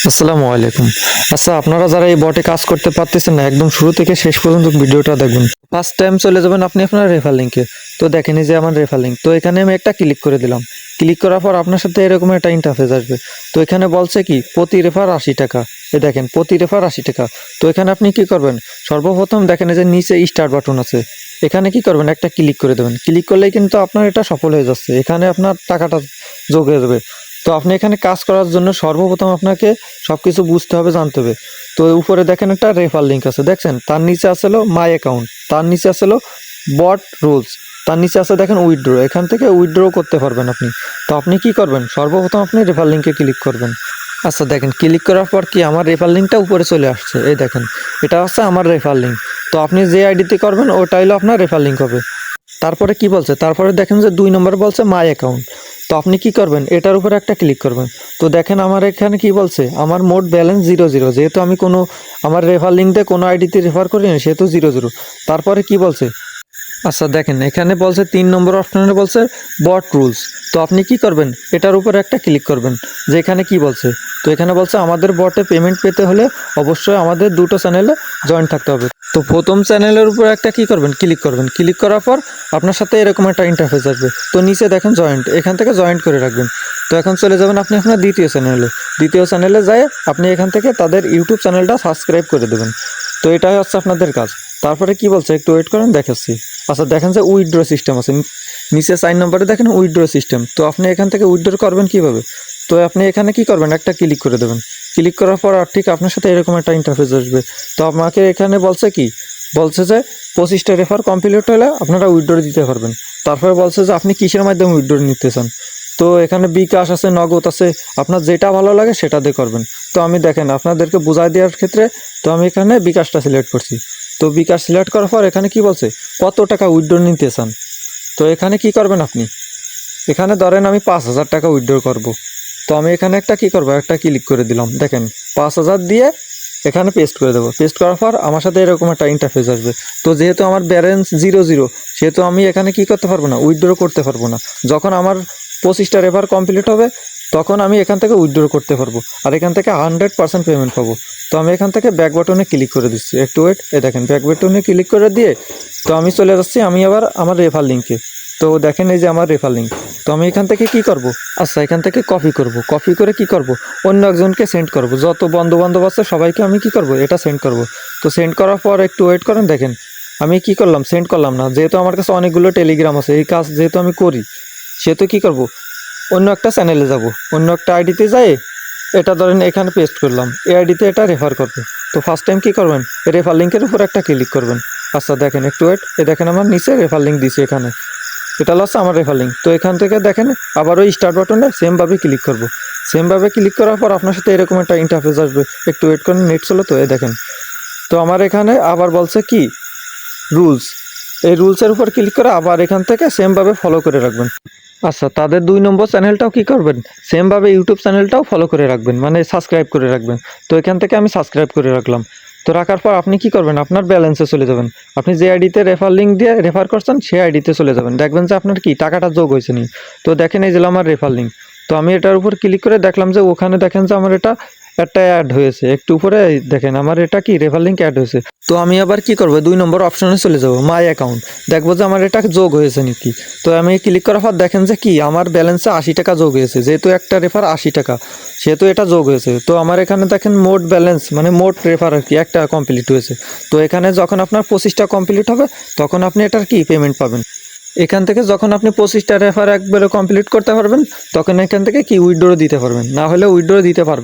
আসসালামু আলাইকুম। আচ্ছা, আপনারা যারা এই বটে কাজ করতে পারতেছেন না, একদম শুরু থেকে শেষ পর্যন্ত ভিডিওটা দেখবেন। ফার্স্ট টাইম চলে যাবেন আপনি আপনার রেফার লিঙ্কে। তো দেখেন এই যে আমার রেফার লিঙ্ক, তো এখানে আমি একটা ক্লিক করে দিলাম। ক্লিক করার পর আপনার সাথে এরকম একটা ইন্টারফেস আসবে। তো এখানে বলছে কি প্রতি রেফার 80 টাকা। এই দেখেন প্রতি রেফার 80 টাকা। তো এখানে আপনি কি করবেন, সর্বপ্রথম দেখেন এই যে নিচে স্টার্ট বাটন আছে, এখানে কি করবেন একটা ক্লিক করে দেবেন। ক্লিক করলেই কিন্তু আপনার এটা সফল হয়ে যাচ্ছে, এখানে আপনার টাকাটা যোগ হয়ে যাবে। তো আপনি এখানে কাজ করার জন্য সর্বপ্রথম আপনাকে সবকিছু বুঝতে হবে, জানতে হবে। তো উপরে দেখেন একটা রেফার লিঙ্ক আছে, দেখছেন তার নিচে আসলো মাই অ্যাকাউন্ট, তার নিচে আসলো বট রুলস, তার নিচে আছে দেখেন উইথড্র, এখান থেকে উইথড্র করতে পারবেন আপনি। তো আপনি কি করবেন, সর্বপ্রথম আপনি রেফার লিঙ্কে ক্লিক করবেন। আচ্ছা দেখেন ক্লিক করার পর কি আমার রেফার লিঙ্কটা উপরে চলে আসছে, এই দেখেন এটা হচ্ছে আমার রেফার লিঙ্ক। তো আপনি যে আইডিতে করবেন ওটা হলো আপনার রেফার লিঙ্ক হবে। তারপরে কি বলছে, তারপরে দেখেন যে 2 নম্বর বলছে মাই অ্যাকাউন্ট। তো আপনি কি করবেন, এটার উপরে একটা ক্লিক করবেন। তো দেখেন আমার এখানে কি বলছে, আমার মোট ব্যালেন্স 0 যেহেতু আমি কোনো আমার রেফার লিঙ্ক দিয়ে কোনো আইডিতে রেফার করি না, সেহেতু 0 তারপরে কি বলছে, আচ্ছা দেখেন এখানে বলছে 3 নম্বর অপশনে বলছে বট রুলস। তো আপনি কি করবেন, এটার উপরে একটা ক্লিক করবেন। যে এখানে কি বলছে, তো এখানে বলছে আমাদের বটে পেমেন্ট পেতে হলে অবশ্যই আমাদের দুটো চ্যানেলে জয়েন থাকতে হবে। তো প্রথম চ্যানেলের উপর একটা কি করবেন, ক্লিক করবেন। ক্লিক করার পর আপনার সাথে এরকম একটা ইন্টারফেস আসবে। তো নিচে দেখেন জয়েন্ট, এখান থেকে জয়েন্ট করে রাখবেন। তো এখন চলে যাবেন আপনি আপনার দ্বিতীয় চ্যানেলে যায় আপনি এখান থেকে তাদের ইউটিউব চ্যানেলটা সাবস্ক্রাইব করে দেবেন। তো এটাই হচ্ছে আপনাদের কাজ। তারপরে কি বলছে, একটু ওয়েট করেন দেখাচ্ছি। আচ্ছা দেখেন যে উইথড্র সিস্টেম আছে, নিচে 4 নম্বরে দেখেন উইথড্র সিস্টেম। তো আপনি এখান থেকে উইথড্র করবেন কিভাবে, তো আপনি এখানে কি করবেন, একটা ক্লিক করে দেবেন। ক্লিক করার পর আর ঠিক আপনার সাথে এরকম একটা ইন্টারফেস আসবে। তো আমাকে এখানে বলছে কি, বলছে যে 25টা রেফার কমপ্লিট হলে আপনারা উইথড্র দিতে পারবেন। তারপরে বলছে যে আপনি কিসের মাধ্যমে উইথড্র নিতে চান। তো এখানে বিকাশ আছে, নগদ আছে, আপনার যেটা ভালো লাগে সেটা দিয়ে করবেন। তো আমি দেখেন আপনাদেরকে বোঝাই দেওয়ার ক্ষেত্রে, তো আমি এখানে বিকাশটা সিলেক্ট করছি। তো বিকাশ সিলেক্ট করার পর এখানে কি বলছে কত টাকা উইথড্র নিতে চান। তো এখানে কি করবেন আপনি, এখানে ধরেন আমি 5,000 টাকা উইথড্র করব। তো আমি এখানে একটা কি করব, একটা ক্লিক করে দিলাম। দেখেন 5,000 দিয়ে এখানে পেস্ট করে দেবো। পেস্ট করার পর আমার সাথে এরকম একটা ইন্টারফেস আসবে। তো যেহেতু আমার ব্যালেন্স 0 সেহেতু আমি এখানে কি করতে পারবো না, উইথড্র করতে পারবো না। যখন আমার 25টা রেফার কমপ্লিট হবে তখন আমি এখান থেকে উইথড্র করতে পারবো, আর এখান থেকে 100% পেমেন্ট পাবো। তো আমি এখান থেকে ব্যাক বাটনে ক্লিক করে দিচ্ছি, একটু ওয়েট। দেখেন ব্যাক বাটনে ক্লিক করে দিয়ে তো আমি চলে যাচ্ছি আমি আবার আমার রেফার লিঙ্কে। তো দেখেন এই যে আমার রেফার লিঙ্ক। তো আমি এখান থেকে কি করব, আচ্ছা এখান থেকে কপি করব। কপি করে কি করব, অন্য একজনকে সেন্ড করব। যত বন্ধু বান্ধব আছে সবাইকে আমি কি করব, এটা সেন্ড করব। তো সেন্ড করার পর একটু ওয়েট করেন। দেখেন আমি কি করলাম, সেন্ড করলাম না, যেহেতু আমার কাছে অনেকগুলো টেলিগ্রাম আছে, এই কাজ যেহেতু আমি করি সেহেতু কি করব, অন্য একটা চ্যানেলে যাব, অন্য একটা আইডিতে যাই এটা ধরেন এখানে পেস্ট করলাম, এই আইডিতে এটা রেফার করবে। তো ফার্স্ট টাইম কি করবেন, রেফার লিঙ্কের উপর একটা ক্লিক করবেন। আচ্ছা দেখেন একটু ওয়েট, দেখেন আমার নিচে রেফার লিঙ্ক দিছি, এখানে এটা হচ্ছে আমার রেফার লিঙ্ক। তো এখান থেকে দেখেন আবার ওই স্টার্ট বাটনে সেমভাবে ক্লিক করব। সেমভাবে ক্লিক করার পর আপনার সাথে এরকম একটা ইন্টারফেস আসবে, একটু ওয়েট করেন, নেট চলো। তো দেখেন তো আমার এখানে আবার বলছে কি রুলস, এই রুলসের উপর ক্লিক করে আবার এখান থেকে সেমভাবে ফলো করে রাখবেন। আচ্ছা তাদের 2 নম্বর চ্যানেলটাও কি করবেন, সেমভাবে ইউটিউব চ্যানেলটাও ফলো করে রাখবেন, মানে সাবস্ক্রাইব করে রাখবেন। তো এখান থেকে আমি সাবস্ক্রাইব করে রাখলাম। তো রাখার পর আপনি কি করবেন, আপনার ব্যালেন্সে চলে যাবেন। আপনি যে আইডিতে রেফার লিঙ্ক দিয়ে রেফার করছেন সেই আইডিতে চলে যাবেন, দেখবেন যে আপনার কি টাকাটা যোগ হয়েছে নি। তো দেখেন এই যে আমার রেফার লিঙ্ক। তো আমি এটার উপর ক্লিক করে দেখলাম যে ওখানে দেখেন যে আমার এটা একটা অ্যাড হয়েছে, একটু উপরে দেখেন আমার এটা কি রেফার লিঙ্ক অ্যাড হয়েছে। তো আমি আবার কি করব, 2 নম্বর অপশনে চলে যাব, মাই অ্যাকাউন্ট, দেখবো যে আমার এটা যোগ হয়েছে নাকি। তো আমি ক্লিক করার পর দেখেন যে কি আমার ব্যালেন্সে 80 টাকা যোগ হয়েছে, যেহেতু একটা রেফার 80 টাকা সেহেতু এটা যোগ হয়েছে। তো আমার এখানে দেখেন মোট ব্যালেন্স মানে মোট রেফার আর কি একটা কমপ্লিট হয়েছে। তো এখানে যখন আপনার 25টা কমপ্লিট হবে তখন আপনি এটার কি পেমেন্ট পাবেন। এখান থেকে যখন আপনি 25টা রেফার একবারে কমপ্লিট করতে পারবেন তখন এখান থেকে কি উইথড্র দিতে পারবেন, না হলে উইথড্র দিতে পারবেন।